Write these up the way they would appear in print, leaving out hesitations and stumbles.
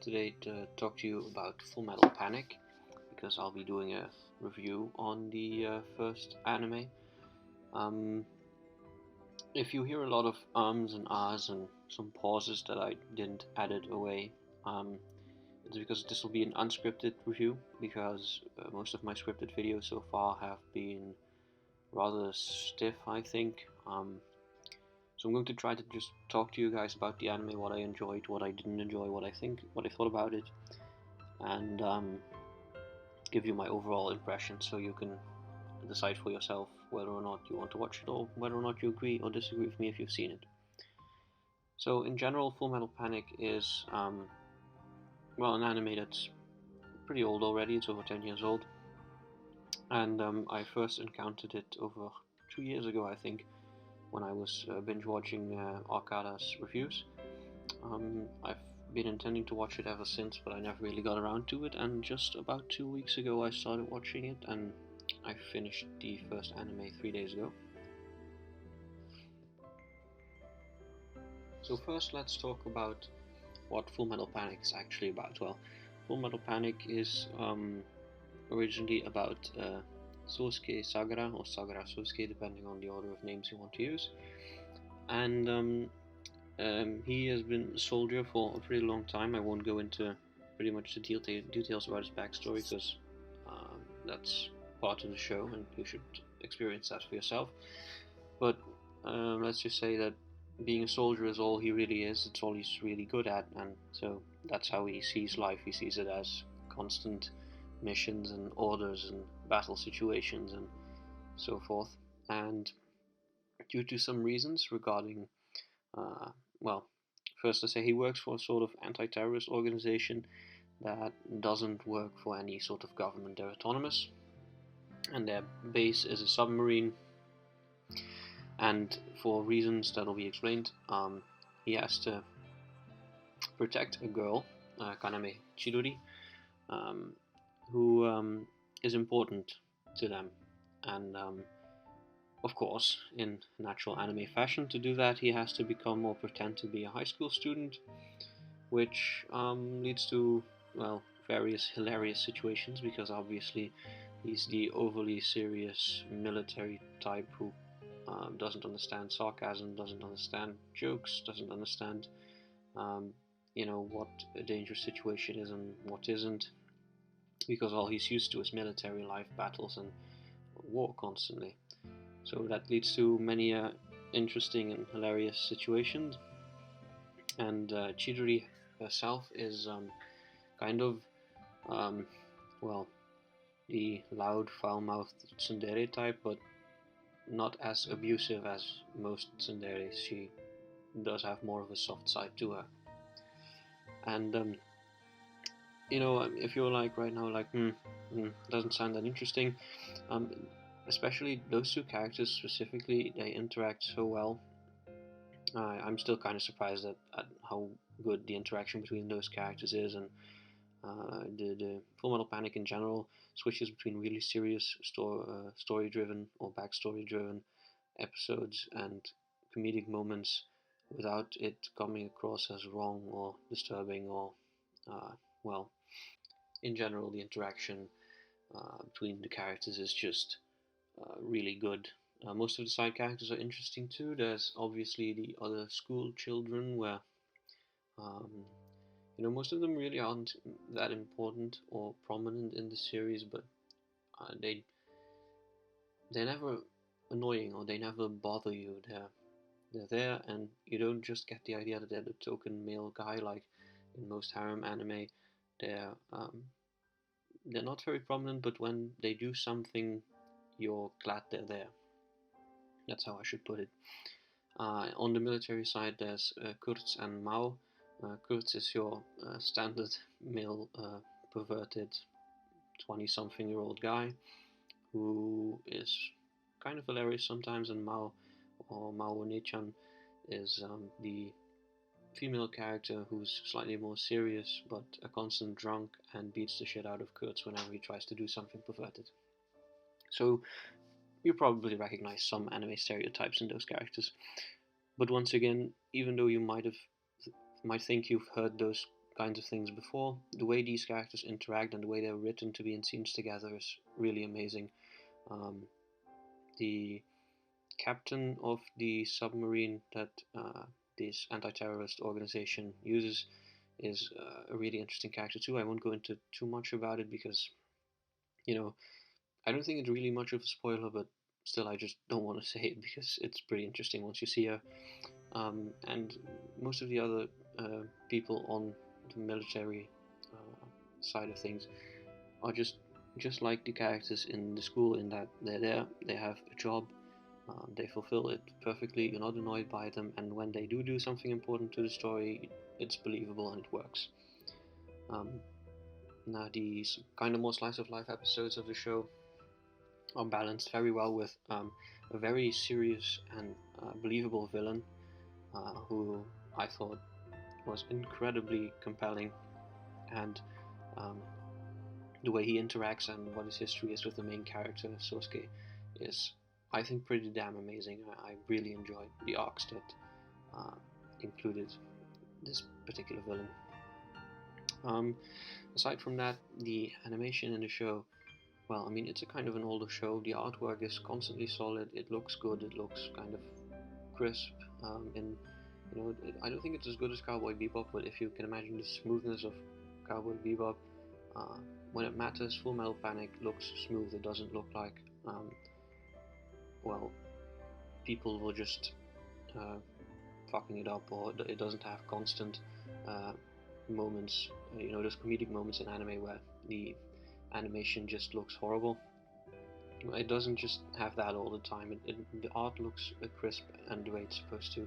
today to talk to you about Full Metal Panic, because I'll be doing a review on the first anime. Um, if you hear a lot of ums and ahs and some pauses that I didn't edit away, it's because this will be an unscripted review, because most of my scripted videos so far have been rather stiff, I think. So I'm going to try to just talk to you guys about the anime, what I enjoyed, what I didn't enjoy, what I thought about it, and give you my overall impression so you can decide for yourself whether or not you want to watch it or whether or not you agree or disagree with me if you've seen it. So in general, Full Metal Panic is an anime that's pretty old already. It's over 10 years old, and I first encountered it over 2 years ago, I think, when I was binge watching Arcada's reviews. I've been intending to watch it ever since, but I never really got around to it, and just about 2 weeks ago I started watching it, and I finished the first anime 3 days ago. So first, let's talk about what Full Metal Panic is actually about. Well, Full Metal Panic is originally about Sosuke Sagara, or Sagara Sosuke, depending on the order of names you want to use. And he has been a soldier for a pretty long time. I won't go into pretty much the details about his backstory, because that's part of the show and you should experience that for yourself. But let's just say that being a soldier is all he really is. It's all he's really good at, and so that's how he sees life. He sees it as constant missions and orders and battle situations and so forth. And due to some reasons regarding first to say, he works for a sort of anti-terrorist organization that doesn't work for any sort of government. They're autonomous, and their base is a submarine, and for reasons that will be explained, he has to protect a girl, Kaname Chidori, who is important to them. And of course, in natural anime fashion, to do that he has to become or pretend to be a high school student, which leads to, various hilarious situations, because obviously he's the overly serious military type who doesn't understand sarcasm, doesn't understand jokes, doesn't understand what a dangerous situation is and what isn't, because all he's used to is military life, battles and war constantly. So that leads to many interesting and hilarious situations. And Chidori herself is kind of the loud, foul-mouthed tsundere type, but not as abusive as most tsunderes. She does have more of a soft side to her. And if you're like right now, like, doesn't sound that interesting, especially those two characters specifically, they interact so well. I'm still kind of surprised at how good the interaction between those characters is, and the Full Metal Panic in general switches between really serious story-driven or backstory-driven episodes and comedic moments without it coming across as wrong or disturbing, or in general the interaction between the characters is just really good. Most of the side characters are interesting too. There's obviously the other school children, where most of them really aren't that important or prominent in the series, but they're never annoying or they never bother you. They're there, and you don't just get the idea that they're the token male guy like in most harem anime. They're not very prominent, but when they do something, you're glad they're there. That's how I should put it. On the military side, there's Kurtz and Mao. Kurtz is your standard male perverted 20-something-year-old guy who is kind of hilarious sometimes, and Mao, or Mao Nechan, is the female character who's slightly more serious but a constant drunk and beats the shit out of Kurtz whenever he tries to do something perverted. So you probably recognize some anime stereotypes in those characters. But once again, even though you might think you've heard those kinds of things before. The way these characters interact and the way they're written to be in scenes together is really amazing. The captain of the submarine that this anti-terrorist organization uses is a really interesting character too. I won't go into too much about it because, I don't think it's really much of a spoiler, but still I just don't want to say it because it's pretty interesting once you see her. And most of the other people on the military side of things are just like the characters in the school, in that they're there, they have a job, they fulfill it perfectly, you're not annoyed by them, and when they do something important to the story, it's believable and it works. Now these kind of more slice of life episodes of the show are balanced very well with a very serious and believable villain who I thought was incredibly compelling, and the way he interacts and what his history is with the main character Sosuke is, I think, pretty damn amazing. I really enjoyed the arcs that included this particular villain. Aside from that, the animation in the show, well, I mean, it's a kind of an older show. The artwork is constantly solid. It looks good. It looks kind of crisp. I don't think it's as good as Cowboy Bebop, but if you can imagine the smoothness of Cowboy Bebop, when it matters, Full Metal Panic looks smooth. It doesn't look like, people will just fucking it up, or it doesn't have constant moments. There's comedic moments in anime where the animation just looks horrible. It doesn't just have that all the time. The art looks crisp and the way it's supposed to,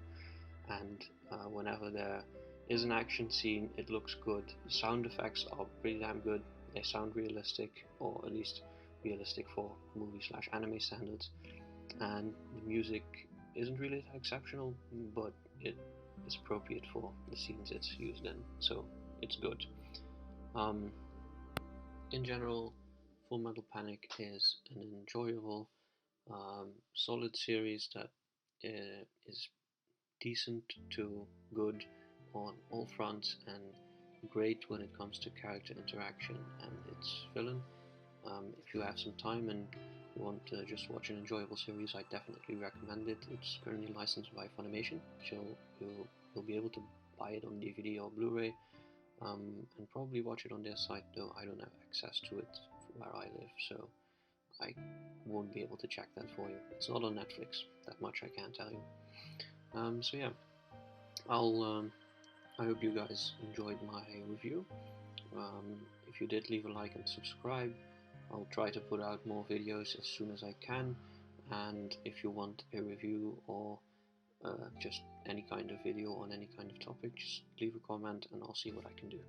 and whenever there is an action scene, it looks good. The sound effects are pretty damn good. They sound realistic, or at least realistic for movie/anime standards, and the music isn't really that exceptional, but it is appropriate for the scenes it's used in, so it's good. In general, Full Metal Panic is an enjoyable, solid series that is decent to good on all fronts, and great when it comes to character interaction and its villain. If you have some time and you want to just watch an enjoyable series, I definitely recommend it. It's currently licensed by Funimation, so you'll be able to buy it on DVD or Blu-ray, and probably watch it on their site, though I don't have access to it where I live, so I won't be able to check that for you. It's not on Netflix, that much I can tell you. So yeah, I hope you guys enjoyed my review. If you did, leave a like and subscribe. I'll try to put out more videos as soon as I can, and if you want a review or just any kind of video on any kind of topic, just leave a comment and I'll see what I can do.